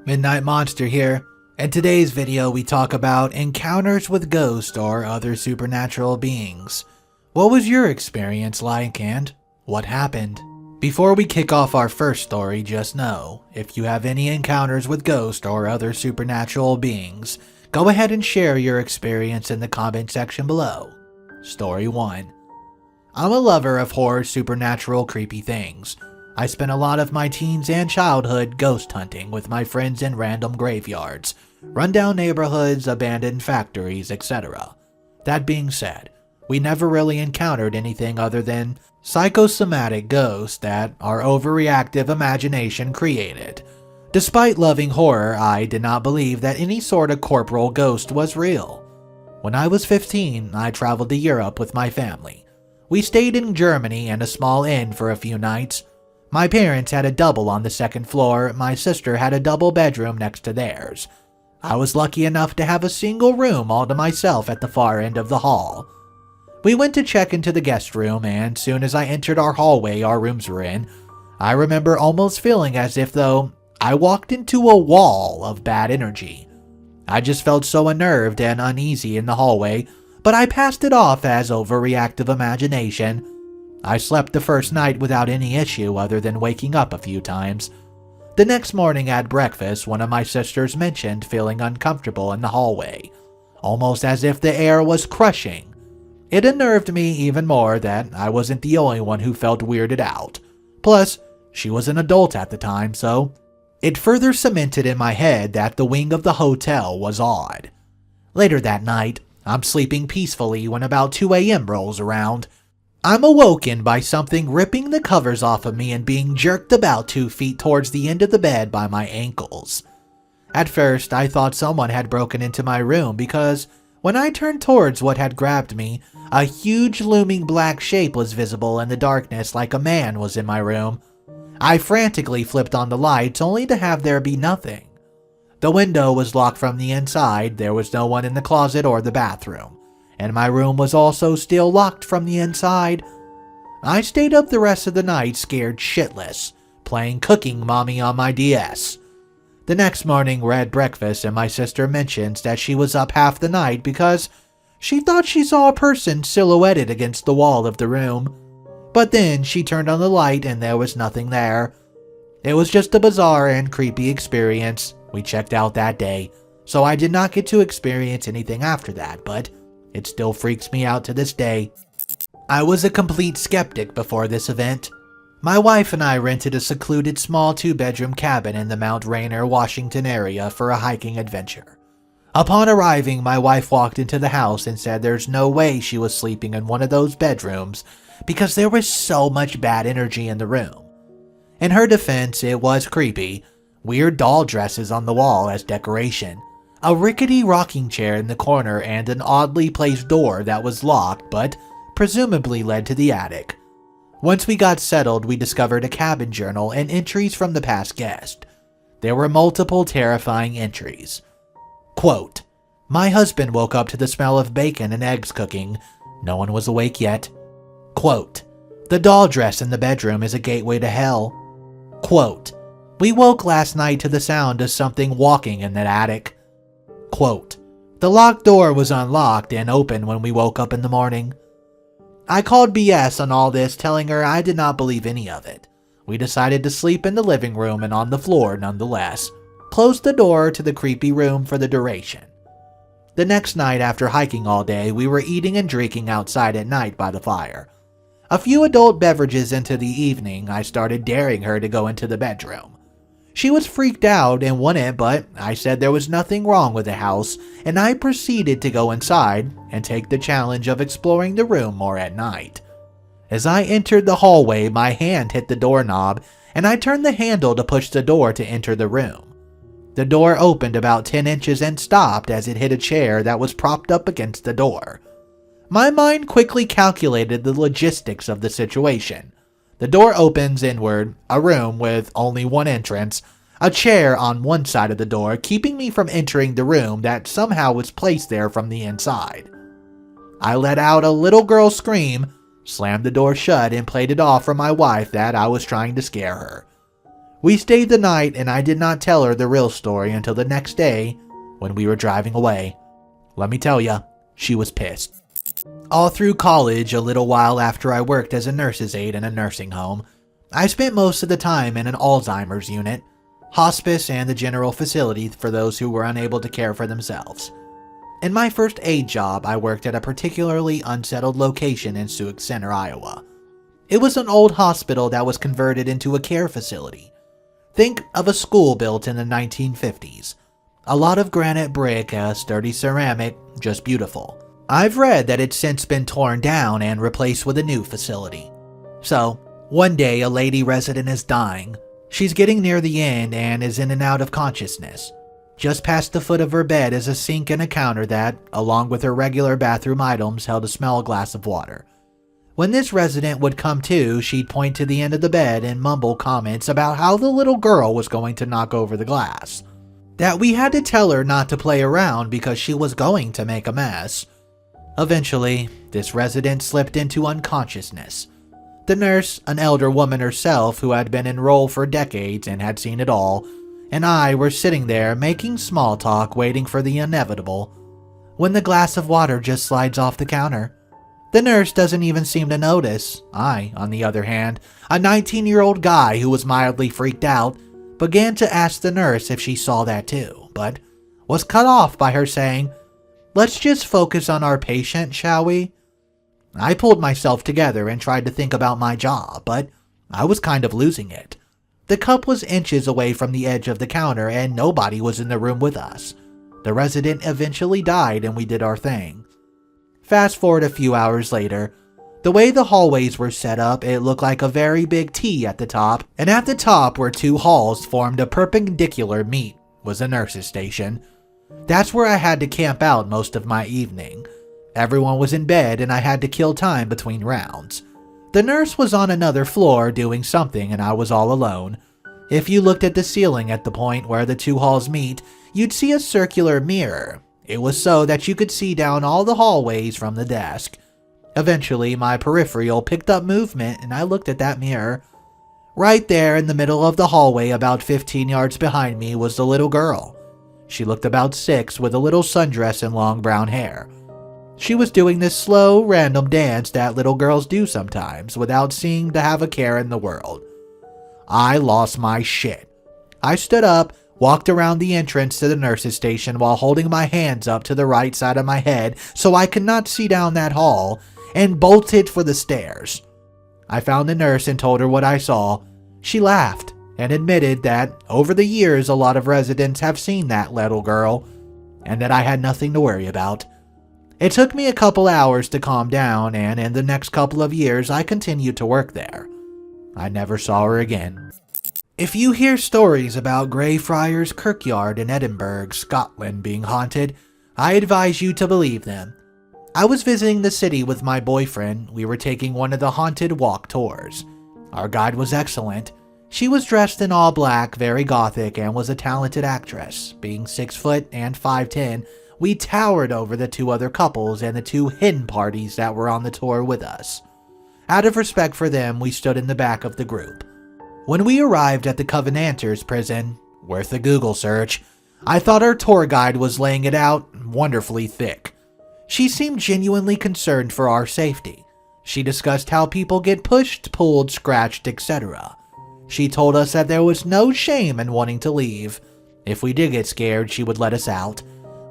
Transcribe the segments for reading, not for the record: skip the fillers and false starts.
Midnight Monster here. In today's video we talk about encounters with ghosts or other supernatural beings. What was your experience like and what happened? Before we kick off our first story, just know, if you have any encounters with ghosts or other supernatural beings, go ahead and share your experience in the comment section below. Story 1. I'm a lover of horror, supernatural, creepy things. I spent a lot of my teens and childhood ghost hunting with my friends in random graveyards, rundown neighborhoods, abandoned factories, etc. That being said, we never really encountered anything other than psychosomatic ghosts that our overreactive imagination created. Despite loving horror, I did not believe that any sort of corporal ghost was real. When I was 15, I traveled to Europe with my family. We stayed in Germany and a small inn for a few nights. My parents had a double on the second floor, my sister had a double bedroom next to theirs. I was lucky enough to have a single room all to myself at the far end of the hall. We went to check into the guest room, and soon as I entered our hallway our rooms were in, I remember almost feeling as if though I walked into a wall of bad energy. I just felt so unnerved and uneasy in the hallway, but I passed it off as overreactive imagination. I slept the first night without any issue other than waking up a few times. The next morning at breakfast, one of my sisters mentioned feeling uncomfortable in the hallway, almost as if the air was crushing. It unnerved me even more that I wasn't the only one who felt weirded out. Plus, she was an adult at the time, so it further cemented in my head that the wing of the hotel was odd. Later that night, I'm sleeping peacefully when about 2 a.m. rolls around. I'm awoken by something ripping the covers off of me and being jerked about 2 feet towards the end of the bed by my ankles. At first, I thought someone had broken into my room because when I turned towards what had grabbed me, a huge looming black shape was visible in the darkness like a man was in my room. I frantically flipped on the lights only to have there be nothing. The window was locked from the inside, there was no one in the closet or the bathroom, and my room was also still locked from the inside. I stayed up the rest of the night scared shitless, playing Cooking Mommy on my DS. The next morning we're at breakfast and my sister mentions that she was up half the night because she thought she saw a person silhouetted against the wall of the room. But then she turned on the light and there was nothing there. It was just a bizarre and creepy experience. We checked out that day, so I did not get to experience anything after that, but it still freaks me out to this day. I was a complete skeptic before this event. My wife and I rented a secluded small 2-bedroom cabin in the Mount Rainier, Washington area for a hiking adventure. Upon arriving, my wife walked into the house and said there's no way she was sleeping in one of those bedrooms because there was so much bad energy in the room. In her defense, it was creepy. Weird doll dresses on the wall as decoration, a rickety rocking chair in the corner, and an oddly placed door that was locked but presumably led to the attic. Once we got settled, we discovered a cabin journal and entries from the past guest. There were multiple terrifying entries. Quote, "My husband woke up to the smell of bacon and eggs cooking. No one was awake yet." Quote, "The doll dress in the bedroom is a gateway to hell." Quote, "We woke last night to the sound of something walking in that attic." Quote, "The locked door was unlocked and open when we woke up in the morning." I called BS on all this, telling her I did not believe any of it. We decided to sleep in the living room and on the floor nonetheless. Closed the door to the creepy room for the duration. The next night after hiking all day, we were eating and drinking outside at night by the fire. A few adult beverages into the evening, I started daring her to go into the bedroom. She was freaked out and wouldn't, but I said there was nothing wrong with the house, and I proceeded to go inside and take the challenge of exploring the room more at night. As I entered the hallway, my hand hit the doorknob, and I turned the handle to push the door to enter the room. The door opened about 10 inches and stopped as it hit a chair that was propped up against the door. My mind quickly calculated the logistics of the situation. The door opens inward, a room with only one entrance, a chair on one side of the door keeping me from entering the room that somehow was placed there from the inside. I let out a little girl scream, slammed the door shut, and played it off for my wife that I was trying to scare her. We stayed the night and I did not tell her the real story until the next day when we were driving away. Let me tell ya, she was pissed. All through college, a little while after I worked as a nurse's aide in a nursing home, I spent most of the time in an Alzheimer's unit, hospice, and the general facility for those who were unable to care for themselves. In my first aide job, I worked at a particularly unsettled location in Sioux Center, Iowa. It was an old hospital that was converted into a care facility. Think of a school built in the 1950s. A lot of granite brick, a sturdy ceramic, just beautiful. I've read that it's since been torn down and replaced with a new facility. So, one day a lady resident is dying. She's getting near the end and is in and out of consciousness. Just past the foot of her bed is a sink and a counter that, along with her regular bathroom items, held a small glass of water. When this resident would come to, she'd point to the end of the bed and mumble comments about how the little girl was going to knock over the glass. That we had to tell her not to play around because she was going to make a mess. Eventually, this resident slipped into unconsciousness. The nurse, an elder woman herself who had been enrolled for decades and had seen it all, and I were sitting there making small talk waiting for the inevitable, when the glass of water just slides off the counter. The nurse doesn't even seem to notice. I, on the other hand, a 19-year-old guy who was mildly freaked out, began to ask the nurse if she saw that too, but was cut off by her saying, "Let's just focus on our patient, shall we?" I pulled myself together and tried to think about my job, but I was kind of losing it. The cup was inches away from the edge of the counter and nobody was in the room with us. The resident eventually died and we did our thing. Fast forward a few hours later. The way the hallways were set up, it looked like a very big T at the top, and at the top where two halls formed a perpendicular meet was a nurse's station. That's where I had to camp out most of my evening. Everyone was in bed and I had to kill time between rounds. The nurse was on another floor doing something and I was all alone. If you looked at the ceiling at the point where the two halls meet, you'd see a circular mirror. It was so that you could see down all the hallways from the desk. Eventually, my peripheral picked up movement and I looked at that mirror. Right there in the middle of the hallway, about 15 yards behind me, was the little girl. She looked about 6 with a little sundress and long brown hair. She was doing this slow, random dance that little girls do sometimes without seeming to have a care in the world. I lost my shit. I stood up, walked around the entrance to the nurse's station while holding my hands up to the right side of my head so I could not see down that hall, and bolted for the stairs. I found the nurse and told her what I saw. She laughed and admitted that over the years a lot of residents have seen that little girl, and that I had nothing to worry about. It took me a couple hours to calm down, and in the next couple of years I continued to work there. I never saw her again. If you hear stories about Greyfriars Kirkyard in Edinburgh, Scotland being haunted, I advise you to believe them. I was visiting the city with my boyfriend. We were taking one of the haunted walk tours. Our guide was excellent. She was dressed in all black, very gothic, and was a talented actress. Being 6 foot and 5'10", we towered over the 2 other couples and the 2 hidden parties that were on the tour with us. Out of respect for them, we stood in the back of the group. When we arrived at the Covenanters prison, worth a Google search, I thought our tour guide was laying it out wonderfully thick. She seemed genuinely concerned for our safety. She discussed how people get pushed, pulled, scratched, etc. She told us that there was no shame in wanting to leave. If we did get scared, she would let us out.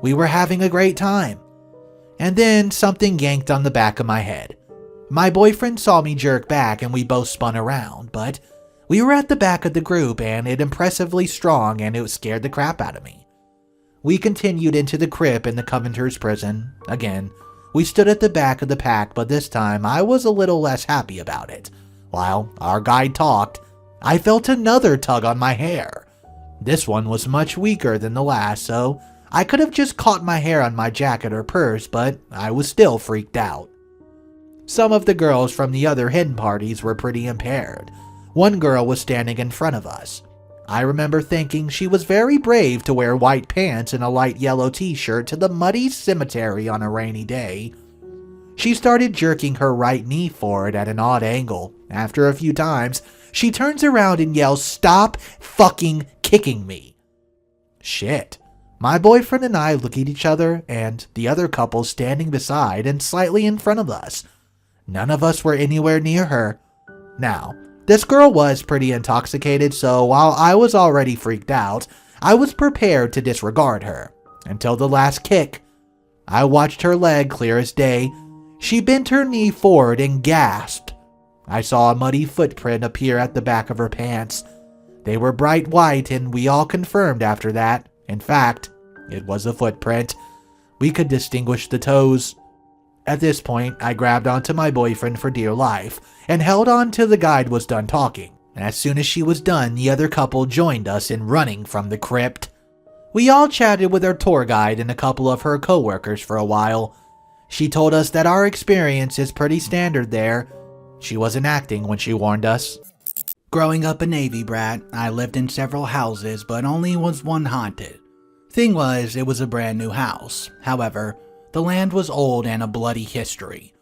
We were having a great time. And then something yanked on the back of my head. My boyfriend saw me jerk back and we both spun around, but we were at the back of the group and it impressively strong and it scared the crap out of me. We continued into the crypt in the Covenanters prison. Again, we stood at the back of the pack, but this time I was a little less happy about it. While our guide talked, I felt another tug on my hair. This one was much weaker than the last, so I could have just caught my hair on my jacket or purse, but I was still freaked out. Some of the girls from the other hidden parties were pretty impaired. One girl was standing in front of us. I remember thinking she was very brave to wear white pants and a light yellow t-shirt to the muddy cemetery on a rainy day. She started jerking her right knee forward at an odd angle. After a few times, She turns around and yells, "Stop fucking kicking me." Shit. My boyfriend and I look at each other and the other couple standing beside and slightly in front of us. None of us were anywhere near her. Now, this girl was pretty intoxicated, so while I was already freaked out, I was prepared to disregard her. Until the last kick. I watched her leg clear as day. She bent her knee forward and gasped. I saw a muddy footprint appear at the back of her pants. They were bright white, and we all confirmed after that. In fact, it was a footprint. We could distinguish the toes. At this point, I grabbed onto my boyfriend for dear life and held on till the guide was done talking. And as soon as she was done, the other couple joined us in running from the crypt. We all chatted with our tour guide and a couple of her co-workers for a while. She told us that our experience is pretty standard there. She wasn't acting when she warned us. Growing up a Navy brat, I lived in several houses, but only was one haunted. Thing was, it was a brand new house. However, the land was old and a bloody history.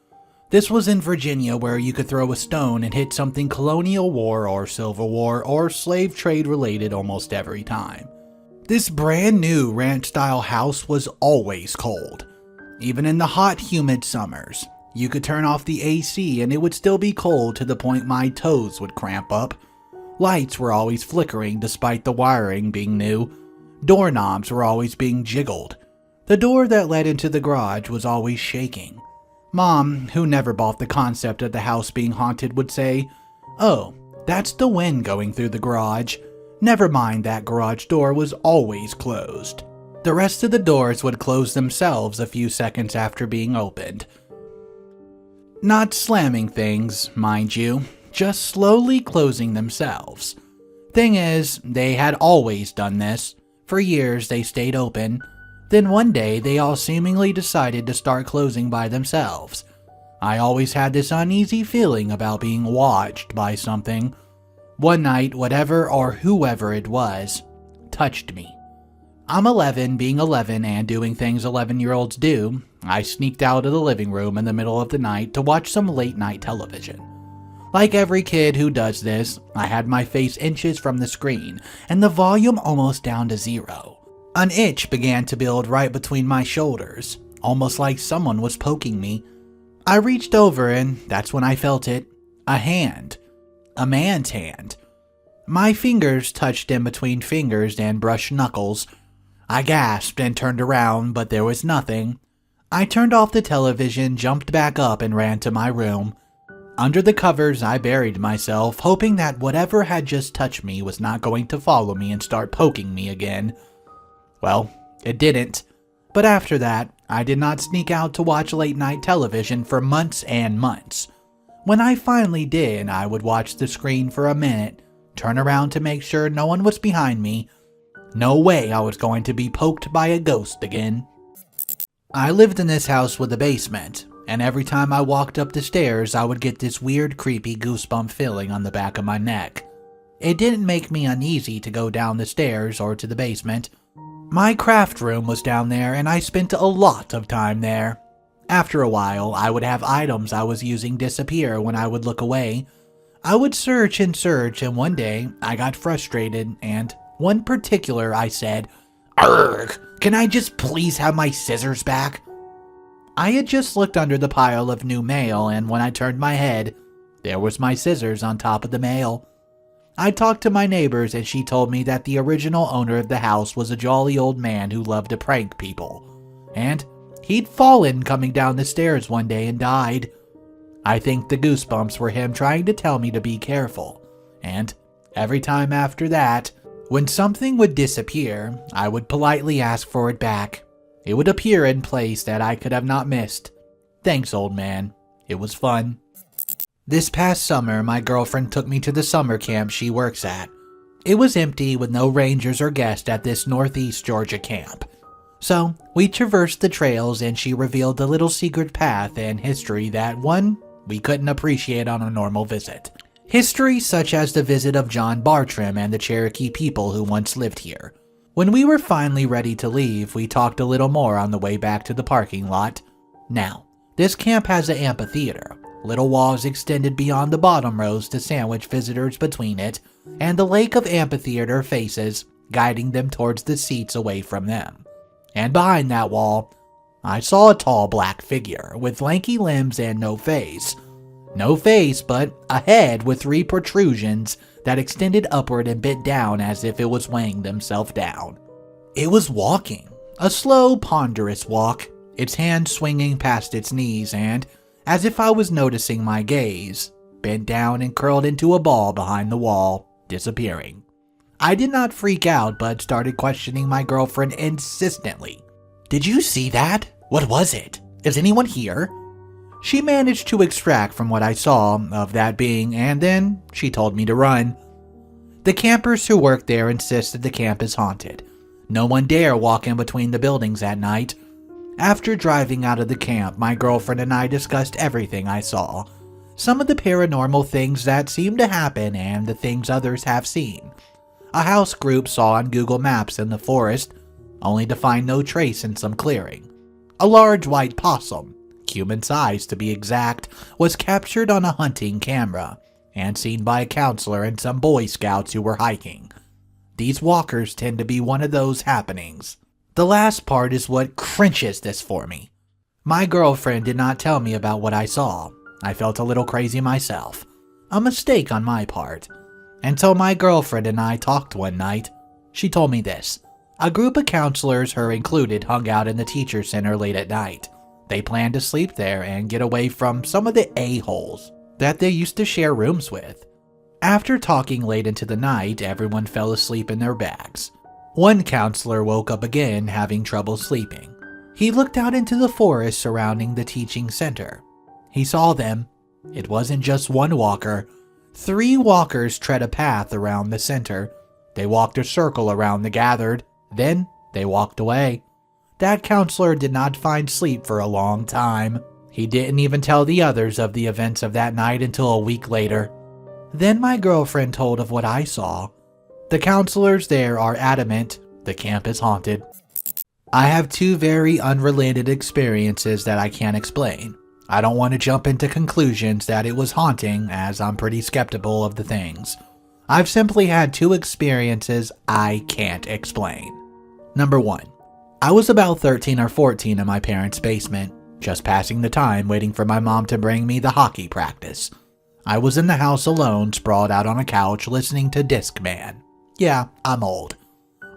This was in Virginia, where you could throw a stone and hit something Colonial War or Civil War or slave trade related almost every time. This brand new ranch-style house was always cold. Even in the hot, humid summers, you could turn off the AC and it would still be cold to the point my toes would cramp up. Lights were always flickering despite the wiring being new. Doorknobs were always being jiggled. The door that led into the garage was always shaking. Mom, who never bought the concept of the house being haunted, would say, "Oh, that's the wind going through the garage. Never mind, that garage door was always closed." The rest of the doors would close themselves a few seconds after being opened. Not slamming things, mind you, just slowly closing themselves. Thing is, they had always done this. For years they stayed open. Then one day they all seemingly decided to start closing by themselves. I always had this uneasy feeling about being watched by something. One night, whatever or whoever it was, touched me. I'm 11, being 11 and doing things 11-year-olds do. I sneaked out of the living room in the middle of the night to watch some late-night television. Like every kid who does this, I had my face inches from the screen and the volume almost down to 0. An itch began to build right between my shoulders, almost like someone was poking me. I reached over and that's when I felt it. A hand. A man's hand. My fingers touched in between fingers and brushed knuckles. I gasped and turned around, but there was nothing. I turned off the television, jumped back up, and ran to my room. Under the covers, I buried myself, hoping that whatever had just touched me was not going to follow me and start poking me again. Well, it didn't. But after that, I did not sneak out to watch late-night television for months and months. When I finally did, I would watch the screen for a minute, turn around to make sure no one was behind me. No way I was going to be poked by a ghost again. I lived in this house with a basement, and every time I walked up the stairs, I would get this weird, creepy goosebump feeling on the back of my neck. It didn't make me uneasy to go down the stairs or to the basement. My craft room was down there, and I spent a lot of time there. After a while, I would have items I was using disappear when I would look away. I would search and search, and one day, I got frustrated, and one particular I said, "Urgh, can I just please have my scissors back?" I had just looked under the pile of new mail, and when I turned my head, there was my scissors on top of the mail. I talked to my neighbors, and she told me that the original owner of the house was a jolly old man who loved to prank people. And he'd fallen coming down the stairs one day and died. I think the goosebumps were him trying to tell me to be careful. And every time after that, when something would disappear, I would politely ask for it back. It would appear in place that I could have not missed. Thanks, old man. It was fun. This past summer, my girlfriend took me to the summer camp she works at. It was empty with no rangers or guests at this Northeast Georgia camp. So, we traversed the trails and she revealed a little secret path and history that, one, we couldn't appreciate on a normal visit. History such as the visit of John Bartram and the Cherokee people who once lived here. When we were finally ready to leave, we talked a little more on the way back to the parking lot. Now, this camp has an amphitheater, Little walls extended beyond the bottom rows to sandwich visitors between it and the lake of amphitheater faces, guiding them towards the seats away from them. And behind that wall, I saw a tall black figure with lanky limbs and no face. No face, but a head with 3 protrusions that extended upward and bent down as if it was weighing themselves down. It was walking, a slow, ponderous walk, its hands swinging past its knees and, as if I was noticing my gaze, bent down and curled into a ball behind the wall, disappearing. I did not freak out, but started questioning my girlfriend insistently. "Did you see that? What was it? Is anyone here?" She managed to extract from what I saw of that being, and then she told me to run. The campers who work there insist that the camp is haunted. No one dare walk in between the buildings at night. After driving out of the camp, my girlfriend and I discussed everything I saw. Some of the paranormal things that seem to happen and the things others have seen. A house group saw on Google Maps in the forest, only to find no trace in some clearing. A large white possum, human size to be exact, was captured on a hunting camera and seen by a counselor and some Boy Scouts who were hiking. These walkers tend to be one of those happenings. The last part is what cringes this for me. My girlfriend did not tell me about what I saw. I felt a little crazy myself. A mistake on my part. Until my girlfriend and I talked one night, she told me this. A group of counselors, her included, hung out in the teacher center late at night. They planned to sleep there and get away from some of the a-holes that they used to share rooms with. After talking late into the night, everyone fell asleep in their bags. One counselor woke up again, having trouble sleeping. He looked out into the forest surrounding the teaching center. He saw them. It wasn't just one walker. 3 walkers tread a path around the center. They walked a circle around the gathered. Then they walked away. That counselor did not find sleep for a long time. He didn't even tell the others of the events of that night until a week later. Then my girlfriend told of what I saw. The counselors there are adamant the camp is haunted. I have 2 very unrelated experiences that I can't explain. I don't want to jump into conclusions that it was haunting, as I'm pretty skeptical of the things. I've simply had 2 experiences I can't explain. Number 1. I was about 13 or 14 in my parents' basement, just passing the time waiting for my mom to bring me the hockey practice. I was in the house alone, sprawled out on a couch listening to Discman. Yeah, I'm old.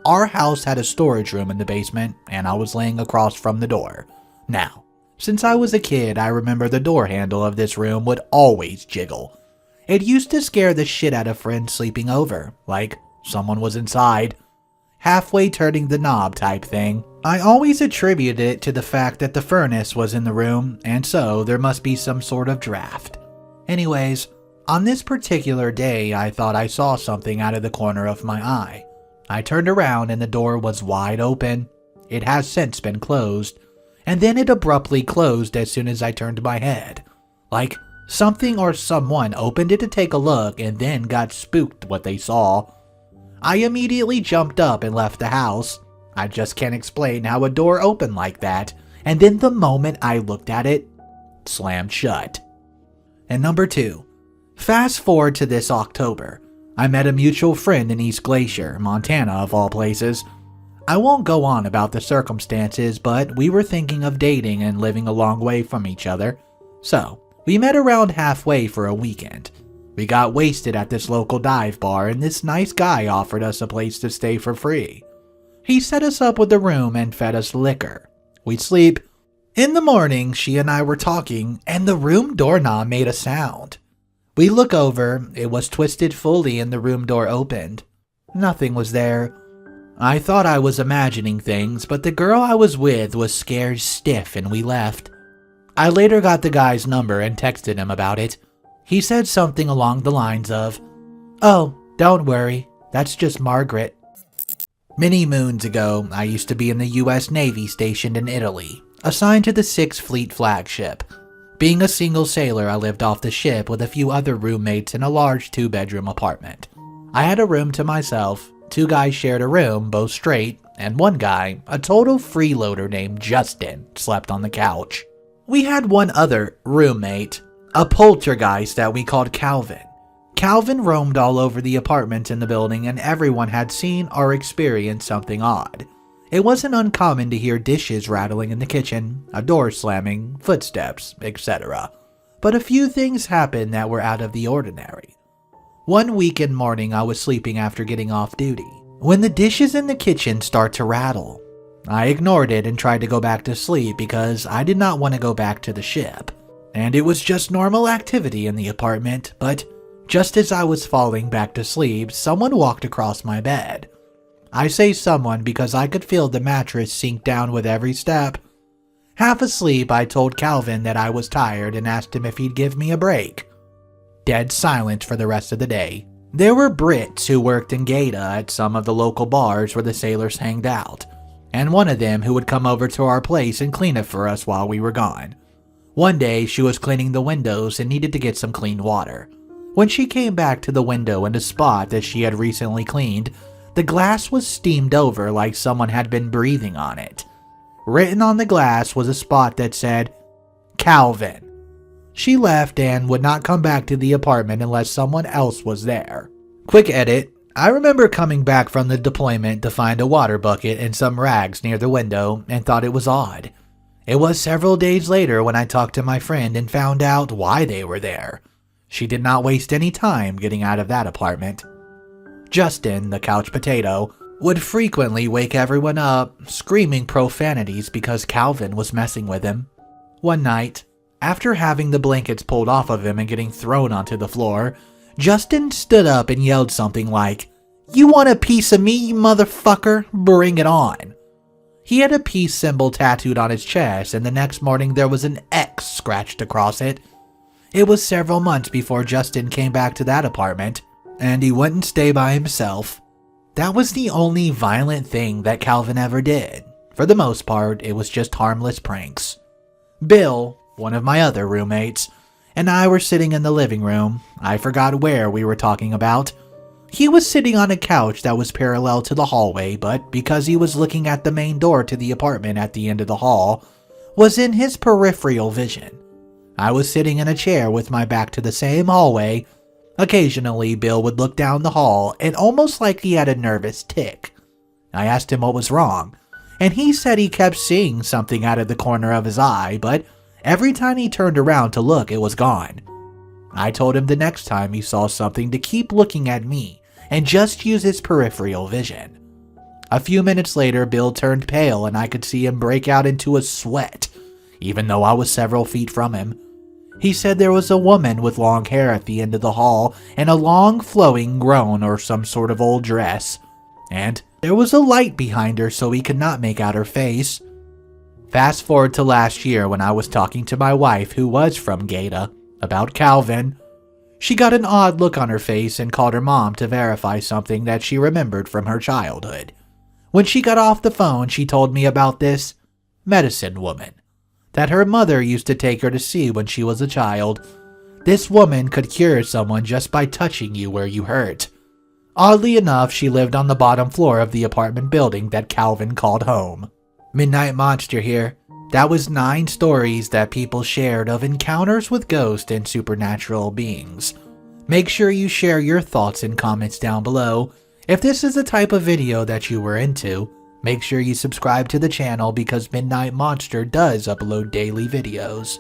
Our house had a storage room in the basement, and I was laying across from the door. Now, since I was a kid, I remember the door handle of this room would always jiggle. It used to scare the shit out of friends sleeping over, like someone was inside. Halfway turning the knob type thing. I always attributed it to the fact that the furnace was in the room, and so there must be some sort of draft. Anyways, on this particular day, I thought I saw something out of the corner of my eye. I turned around and the door was wide open. It has since been closed, and then it abruptly closed as soon as I turned my head. Like something or someone opened it to take a look and then got spooked what they saw. I immediately jumped up and left the house. I just can't explain how a door opened like that, and then the moment I looked at it, slammed shut. And number 2, fast forward to this October. I met a mutual friend in East Glacier, Montana of all places. I won't go on about the circumstances, but we were thinking of dating and living a long way from each other. So, we met around halfway for a weekend. We got wasted at this local dive bar, and this nice guy offered us a place to stay for free. He set us up with a room and fed us liquor. We'd sleep. In the morning, she and I were talking, and the room doorknob made a sound. We look over, it was twisted fully and the room door opened. Nothing was there. I thought I was imagining things, but the girl I was with was scared stiff and we left. I later got the guy's number and texted him about it. He said something along the lines of, "Oh, don't worry, that's just Margaret." Many moons ago, I used to be in the US Navy stationed in Italy, assigned to the 6th Fleet flagship. Being a single sailor, I lived off the ship with a few other roommates in a large 2-bedroom apartment. I had a room to myself, 2 guys shared a room, both straight, and one guy, a total freeloader named Justin, slept on the couch. We had one other roommate. A poltergeist that we called Calvin. Calvin roamed all over the apartments in the building, and everyone had seen or experienced something odd. It wasn't uncommon to hear dishes rattling in the kitchen, a door slamming, footsteps, etc. But a few things happened that were out of the ordinary. One weekend morning, I was sleeping after getting off duty, when the dishes in the kitchen start to rattle. I ignored it and tried to go back to sleep because I did not want to go back to the ship. And it was just normal activity in the apartment, but just as I was falling back to sleep, someone walked across my bed. I say someone because I could feel the mattress sink down with every step. Half asleep, I told Calvin that I was tired and asked him if he'd give me a break. Dead silent for the rest of the day. There were Brits who worked in Gaeta at some of the local bars where the sailors hanged out, and one of them who would come over to our place and clean it for us while we were gone. One day, she was cleaning the windows and needed to get some clean water. When she came back to the window in a spot that she had recently cleaned, the glass was steamed over like someone had been breathing on it. Written on the glass was a spot that said, Calvin. She left and would not come back to the apartment unless someone else was there. Quick edit. I remember coming back from the deployment to find a water bucket and some rags near the window and thought it was odd. It was several days later when I talked to my friend and found out why they were there. She did not waste any time getting out of that apartment. Justin, the couch potato, would frequently wake everyone up, screaming profanities because Calvin was messing with him. One night, after having the blankets pulled off of him and getting thrown onto the floor, Justin stood up and yelled something like, "You want a piece of me, you motherfucker? Bring it on." He had a peace symbol tattooed on his chest, and the next morning there was an X scratched across it. It was several months before Justin came back to that apartment, and he wouldn't stay by himself. That was the only violent thing that Calvin ever did. For the most part, it was just harmless pranks. Bill, one of my other roommates, and I were sitting in the living room. I forgot where we were talking about. He was sitting on a couch that was parallel to the hallway, but because he was looking at the main door to the apartment at the end of the hall, was in his peripheral vision. I was sitting in a chair with my back to the same hallway. Occasionally, Bill would look down the hall, and almost like he had a nervous tic. I asked him what was wrong, and he said he kept seeing something out of the corner of his eye, but every time he turned around to look, it was gone. I told him the next time he saw something to keep looking at me and just use his peripheral vision. A few minutes later, Bill turned pale and I could see him break out into a sweat, even though I was several feet from him. He said there was a woman with long hair at the end of the hall and a long flowing gown or some sort of old dress, and there was a light behind her so he could not make out her face. Fast forward to last year when I was talking to my wife, who was from Gaeta, about Calvin. She got an odd look on her face and called her mom to verify something that she remembered from her childhood. When she got off the phone, she told me about this medicine woman that her mother used to take her to see when she was a child. This woman could cure someone just by touching you where you hurt. Oddly enough, she lived on the bottom floor of the apartment building that Calvin called home. Midnight Monster here. That was 9 stories that people shared of encounters with ghosts and supernatural beings. Make sure you share your thoughts and comments down below. If this is the type of video that you were into, make sure you subscribe to the channel because Midnight Monster does upload daily videos.